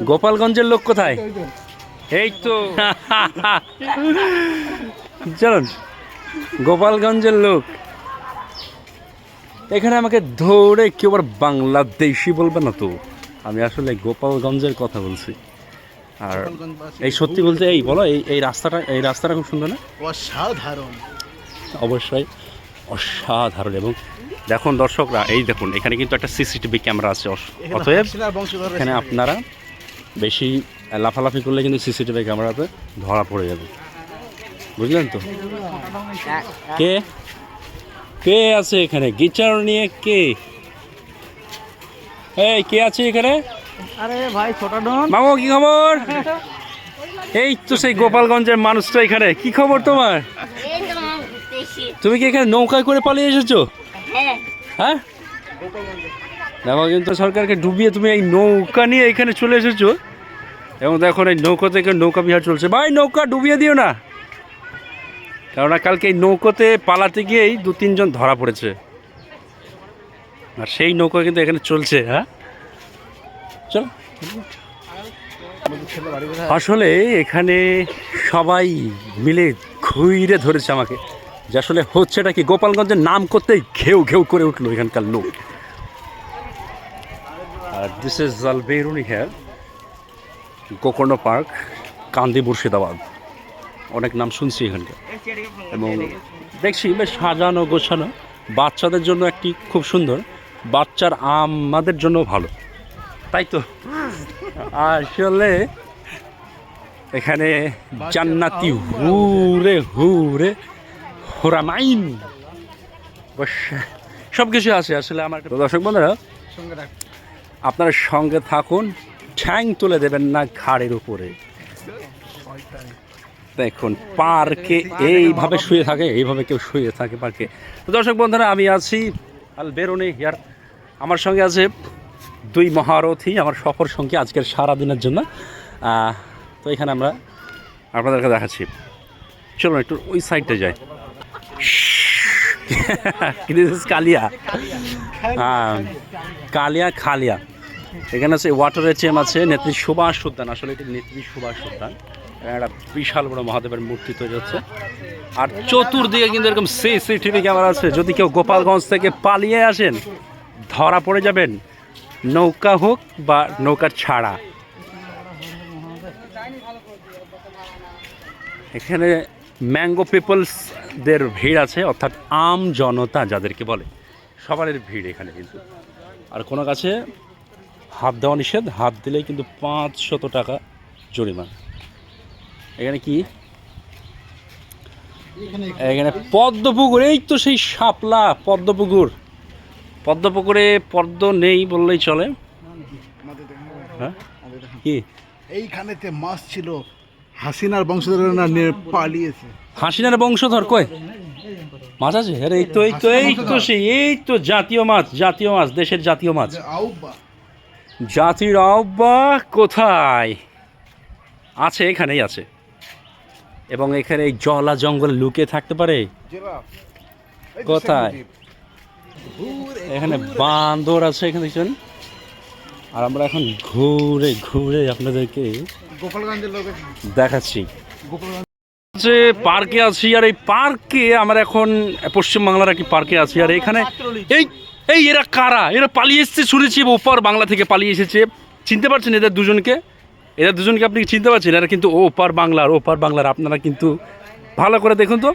গোপালগঞ্জের লোক কোথায়? এই তো চলুন, গোপালগঞ্জের লোক। এখানে আমাকে ধরে কেউ আবার বাংলাদেশি বলবে না তো, আমি আসলে গোপালগঞ্জের কথা বলছি। আর এই সত্যি বলতে এই বলো, এই রাস্তাটা খুব সুন্দর না? অসাধারণ, অবশ্যই অসাধারণ। এবং দেখুন দর্শকরা, এই দেখুন এখানে কিন্তু একটা সিসিটিভি ক্যামেরা আছে, অতএব এখানে আপনারা বেশি লাফালাফি করলে কিন্তু সিসিটিভি ক্যামেরাতে ধরা পড়ে যাবে, বুঝলেন তো? কে কে আছে এখানে গিটার নিয়ে? কে এই কে আছে এখানে? আরে ভাই ছোট ডন মামু, কি খবর? এই তো সেই গোপালগঞ্জের মানুষটা এখানে। কি খবর তোমার? তুমি কি এখানে নৌকায় করে পালিয়ে এসেছো? হ্যাঁ, দেখো কিন্তু সরকারকে ডুবিয়ে তুমি এই নৌকা নিয়ে এখানে চলে এসেছো। এবং দেখো এই নৌকা থেকে নৌকা বিহার চলছে। ভাই নৌকা ডুবিয়ে দিও না, কেননা কালকে এই নৌকোতে পালাতে গিয়েই 2-3 জন ধরা পড়েছে, আর সেই নৌকা কিন্তু এখানে চলছে। হ্যাঁ চল। আসলে এখানে সবাই মিলে ঘুরে ধরেছে আমাকে যে আসলে হচ্ছেটা কি। গোপালগঞ্জের নাম করতেই ঘেউ ঘেউ করে উঠলো এখানকার লোক। আর this is Alberuni here, Gokarna park, Kandi Murshidabad, অনেক নাম শুনছি এখানকার। এবং দেখছি বেশ সাজানো গোছানো, বাচ্চাদের জন্য একটি খুব সুন্দর, বাচ্চার আমাদের জন্য ভালো, তাই তো? আসলে এখানে জান্নাতি হুরে হুরে হোরামাইন সব কিছু আছে আসলে। আমার দর্শক বন্ধুরা, আপনারা সঙ্গে থাকুন, ঠ্যাং তুলে দেবেন না ঘাড়ের উপরে। দেখুন পার্কে এইভাবে শুয়ে থাকে, এইভাবে কেউ শুয়ে থাকে পার্কে। তো দর্শক বন্ধুরা, আমি আছি আলবেরুনি হিয়ার। আমার সঙ্গে আছে 2 মহারথী, আমার সফর সঙ্গী আজকের সারাদিনের জন্য। তো এখানে আমরা আপনাদেরকে দেখাচ্ছি। চলুন একটু ওই সাইডটা যাই। কালিয়া, কালিয়া খালিয়া। এখানে আছে ওয়াটার চেম আছে, নেত্রী সুভাষ উদ্যান। আসলে এটি নেত্রী সুভাষ উদ্যান। একটা বিশাল বড় মহাদেবের মূর্তি তৈরি হচ্ছে। আর চতুর্দিকে কিন্তু এরকম সিসিটিভি ক্যামেরা আছে। যদি কেউ গোপালগঞ্জ থেকে পালিয়ে আসেন, ধরা পড়ে যাবেন, নৌকা হোক বা নৌকার ছাড়া। এখানে ম্যাঙ্গো পিপলসদের ভিড় আছে, অর্থাৎ আম জনতা যাদেরকে বলে, সবারই ভিড় এখানে কিন্তু। আর কোনো কাছে হাত দেওয়া নিষেধ, হাত দিলেই কিন্তু 500 টাকা জরিমানা। এখানে কি? এখানে পদ্মপুকুর। এই তো সেই শাপলা পদ্মপুকুর। পদ্মপুকুরে পদ্ম নেই বললেই চলে। হ্যাঁ কি? এইখানেতে মাছ ছিল, হাসিনার বংশধররা নিয়ে পালিয়েছে। হাসিনার বংশধর কই? মাছ আছে? আরে এই তো এই তো এই তো সেই এই তো জাতীয় মাছ, জাতীয় মাছ, দেশের জাতীয় মাছ। জাতির আহ্বা কোথায় আছে? এখানেই আছে। এবং এখানে এই জলা জঙ্গলে লুকিয়ে থাকতে পারে কোথায়? এখানে বান্দর আছে এখানে দেখছেন। আর আমরা এখন ঘুরে ঘুরে আপনাদেরকে দেখাচ্ছি যে পার্কে আছি। আর এই পার্কে আমরা এখন পশ্চিমবাংলার একটি পার্কে আছি। আর এখানে এই এই এরা কারা? এরা পালিয়ে এসেছে শুনেছি, ওপার বাংলা থেকে পালিয়ে এসেছে। চিনতে পারছেন এদের দুজনকে? এদের দুজনকে আপনি চিনতে পারছেন? এরা কিন্তু ওপার বাংলার। আপনারা কিন্তু ভালো করে দেখুন তো,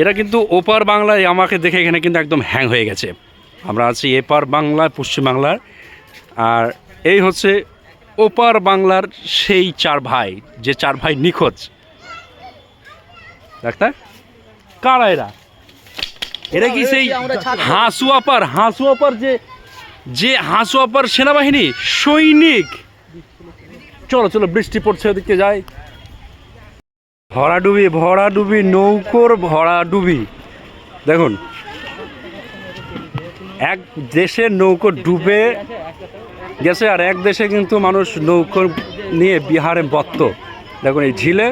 এরা কিন্তু ওপার বাংলায়। আমাকে দেখে এখানে কিন্তু একদম হ্যাং হয়ে গেছে। আমরা আছি এপার বাংলায়, পশ্চিমবাংলার। আর এই হচ্ছে ওপার বাংলার সেই 4 ভাই, যে 4 ভাই নিখোঁজ। ডাক্তার কারা এরা? এরা কি সেই হাঁসুয়াপার যে হাঁসুয়াপার সেনাবাহিনী সৈনিক? চলো চলো, বৃষ্টি পড়ছে, ওদিকে যাই। ভরাডুবি নৌকোর ভরাডুবি। দেখুন, এক দেশে নৌকো ডুবে গেছে, আর এক দেশে কিন্তু মানুষ নৌকো নিয়ে বিহারে বত্ত। দেখুন এই ঝিলে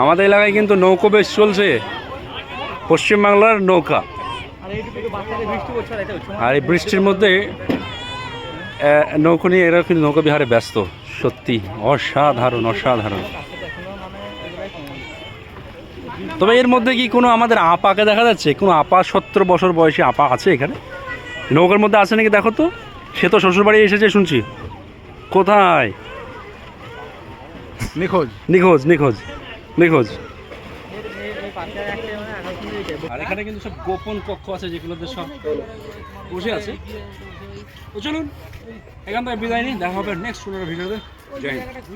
আমাদের এলাকায় কিন্তু নৌকো বেশ চলছে, পশ্চিমবাংলার নৌকা। আর এই বৃষ্টির মধ্যে নৌকো নিয়ে এরা কিন্তু নৌকো বিহারে ব্যস্ত। সত্যি অসাধারণ অসাধারণ। তবে এর মধ্যে কি কোনো আমাদের আপাকে দেখা যাচ্ছে? কোনো আপা 17 বছর বয়সী আপা আছে এখানে নৌকার মধ্যে? আছে নাকি দেখো তো। সে তো শ্বশুরবাড়ি এসেছে শুনছি। কোথায়? নিখোঁজ। নিখোঁজ নিখোঁজ নিখোঁজ। আর এখানে কিন্তু সব গোপন কক্ষ আছে যেগুলোতে সব বসে আছে। তো চলুন এখান থেকে বিদায় নিই, দেখা হবে নেক্সট কোনো ভিডিওতে। জয় হিন্দ।